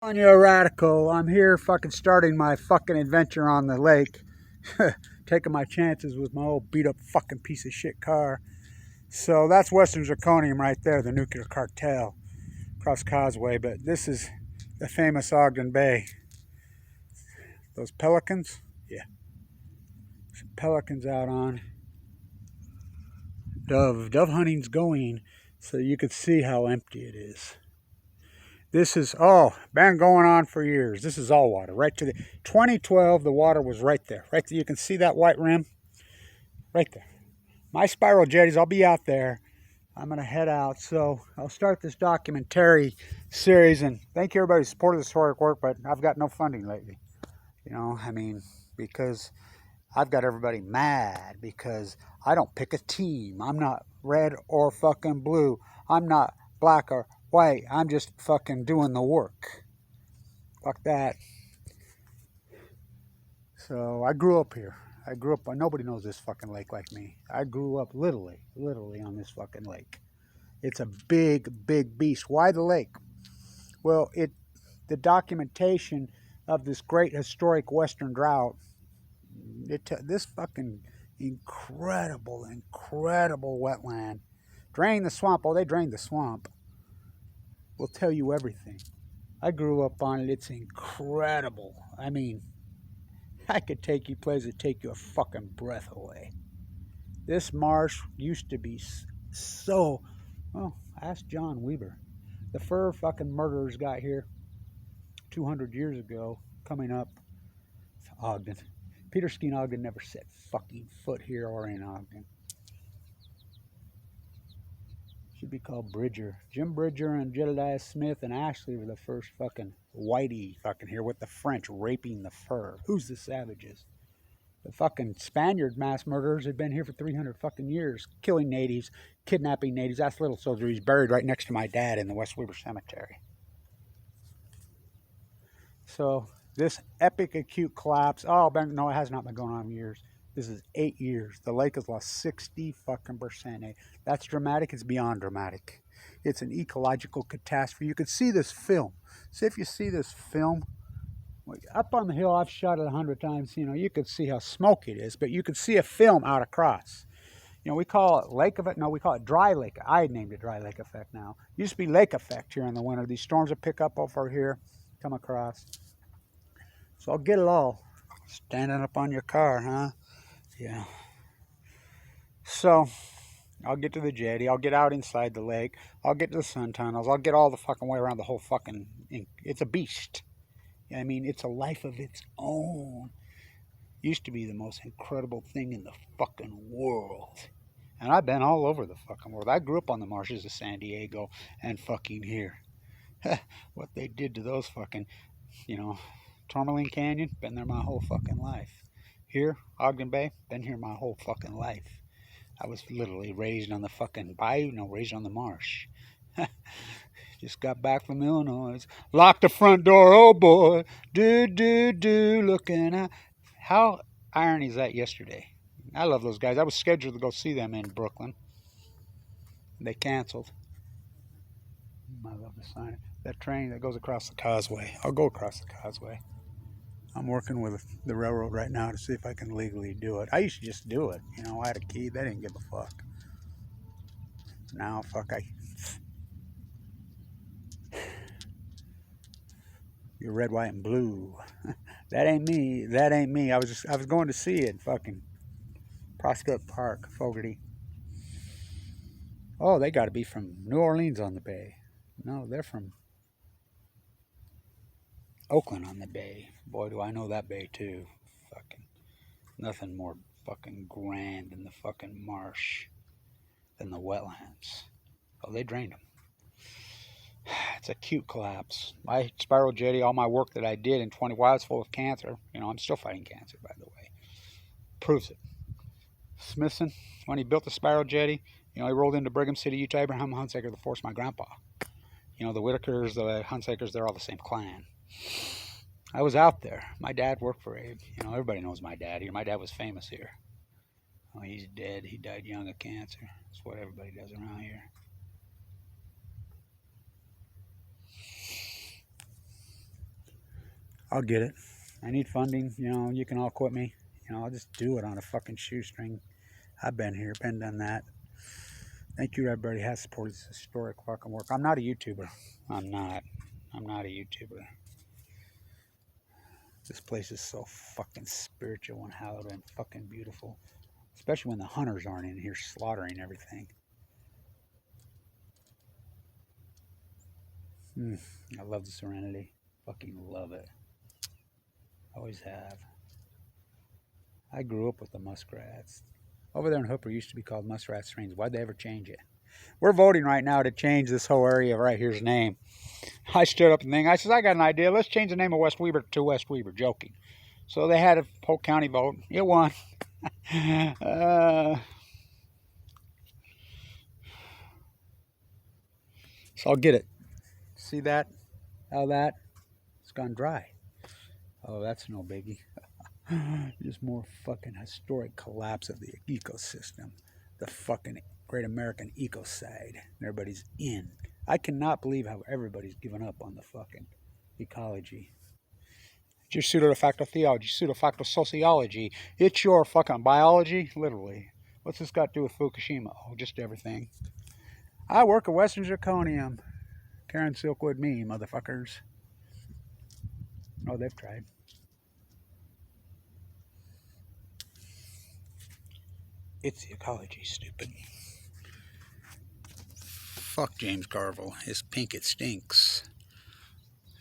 On you, radical. I'm here fucking starting my fucking adventure on the lake. Taking my chances with my old beat up fucking piece of shit car. So that's Western Zirconium right there, the nuclear cartel across Causeway. But this is the famous Ogden Bay. Those pelicans? Yeah. Some pelicans out on. Dove hunting's going, so you could see how empty it is. This is, been going on for years. This is all water. Right to the 2012, the water was right there. Right there. You can see that white rim? Right there. My spiral jetties, I'll be out there. I'm going to head out. So I'll start this documentary series. And thank you, everybody, who supported the historic work, but I've got no funding lately. Because I've got everybody mad because I don't pick a team. I'm not red or fucking blue. I'm not black or white. I'm just fucking doing the work. Fuck that. So I grew up here. Nobody knows this fucking lake like me. I grew up literally on this fucking lake. It's a big, big beast. Why the lake? Well, the documentation of this great historic western drought, this fucking incredible wetland. Drain the swamp. Oh, they drained the swamp. Will tell you everything. I grew up on it. It's incredible. I mean, I could take you places that take your fucking breath away. This marsh used to be so... Well, ask John Weber. The fur fucking murderers got here 200 years ago, coming up Ogden. Peter Skeen Ogden never set fucking foot here or in Ogden. Should be called Bridger. Jim Bridger and Jedediah Smith and Ashley were the first fucking whitey fucking here with the French raping the fur. Who's the savages? The fucking Spaniard mass murderers had been here for 300 fucking years, killing natives, kidnapping natives. That's Little Soldier. He's buried right next to my dad in the West Weber Cemetery. So this epic acute collapse, no, it has not been going on in years. This is 8 years. The lake has lost 60 fucking percent. That's dramatic. It's beyond dramatic. It's an ecological catastrophe. You could see this film. See if you see this film. Up on the hill, I've shot it 100 times. You could see how smoky it is, but you could see a film out across. We call it lake effect. No, we call it dry lake. I named it dry lake effect now. It used to be lake effect here in the winter. These storms would pick up over here, come across. So I'll get it all. Standing up on your car, huh? Yeah. So I'll get to the jetty. I'll get out inside the lake. I'll get to the sun tunnels. I'll get all the fucking way around the whole fucking... It's a beast. I mean, it's a life of its own. Used to be the most incredible thing in the fucking world. And I've been all over the fucking world. I grew up on the marshes of San Diego and fucking here. What they did to those fucking, Tourmaline Canyon, been there my whole fucking life. Here, Ogden Bay, been here my whole fucking life. I was literally raised on the fucking bayou, raised on the marsh. Just got back from Illinois. Locked the front door, oh boy. Looking out. How irony is that yesterday? I love those guys. I was scheduled to go see them in Brooklyn. They canceled. I love the sign. That train that goes across the causeway. I'll go across the causeway. I'm working with the railroad right now to see if I can legally do it. I used to just do it. I had a key. They didn't give a fuck. Now, You're red, white, and blue. That ain't me. That ain't me. I was going to see it. Fucking Prospect Park, Fogarty. Oh, they got to be from New Orleans on the bay. No, they're from Oakland on the bay. Boy, do I know that bay too. Fucking nothing more fucking grand in the fucking marsh than the wetlands. Oh, they drained them. It's a acute collapse. My spiral jetty, all my work that I did in 20 while I was full of cancer. I'm still fighting cancer, by the way. Proves it. Smithson, when he built the spiral jetty, he rolled into Brigham City, Utah. Abraham Hunsaker, the force my grandpa. The Whitakers, the Hunsakers, they're all the same clan. I was out there. My dad worked for Abe. Everybody knows my dad here. My dad was famous here. Oh, he's dead. He died young of cancer. That's what everybody does around here. I'll get it. I need funding. You know, you can all quit me. You know, I'll just do it on a fucking shoestring. I've been here, been done that. Thank you, everybody has supported this historic fucking work. I'm not a YouTuber. I'm not. I'm not a YouTuber. This place is so fucking spiritual and hallowed and fucking beautiful. Especially when the hunters aren't in here slaughtering everything. I love the serenity. Fucking love it. Always have. I grew up with the muskrats. Over there in Hooper used to be called Muskrat Springs. Why'd they ever change it? We're voting right now to change this whole area right here's name. I stood up and think, I said, I got an idea. Let's change the name of West Weber to West Weber. Joking. So they had a whole county vote. It won. So I'll get it. See that? How that? It's gone dry. Oh, that's no biggie. Just more fucking historic collapse of the ecosystem. The fucking Great American Ecocide. Everybody's in. I cannot believe how everybody's given up on the fucking ecology. It's your pseudo-de-facto theology, pseudo-facto sociology. It's your fucking biology, literally. What's this got to do with Fukushima? Oh, just everything. I work at Western Zirconium. Karen Silkwood me, motherfuckers. Oh, they've tried. It's the ecology, stupid. Fuck James Carville. His pink, it stinks.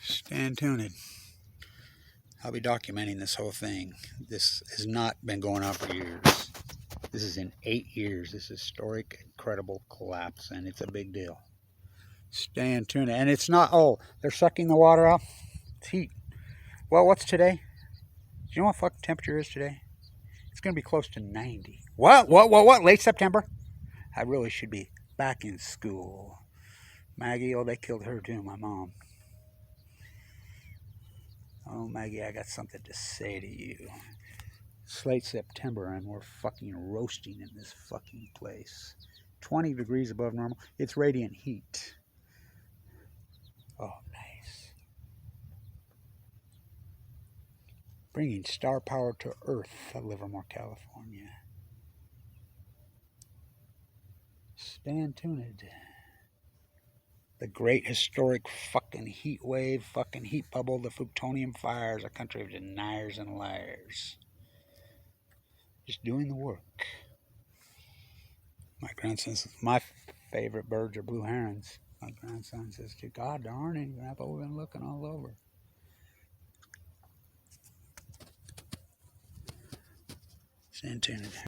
Stand tuned. I'll be documenting this whole thing. This has not been going on for years. This is in 8 years. This historic, incredible collapse, and it's a big deal. Stand tuned. And it's not, oh, they're sucking the water out. It's heat. Well, what's today? Do you know what fucking temperature is today? It's going to be close to 90. What? Late September? I really should be back in school. Maggie, oh, they killed her too, my mom. Oh, Maggie, I got something to say to you. It's late September and we're fucking roasting in this fucking place. 20 degrees above normal. It's radiant heat. Oh, nice. Bringing star power to Earth at Livermore, California. Stand tuned. The great historic fucking heat wave, fucking heat bubble, the plutonium fires, a country of deniers and liars. Just doing the work. My grandson says, my favorite birds are blue herons. My grandson says, God darn it, Grandpa, we've been looking all over. Stand tuned.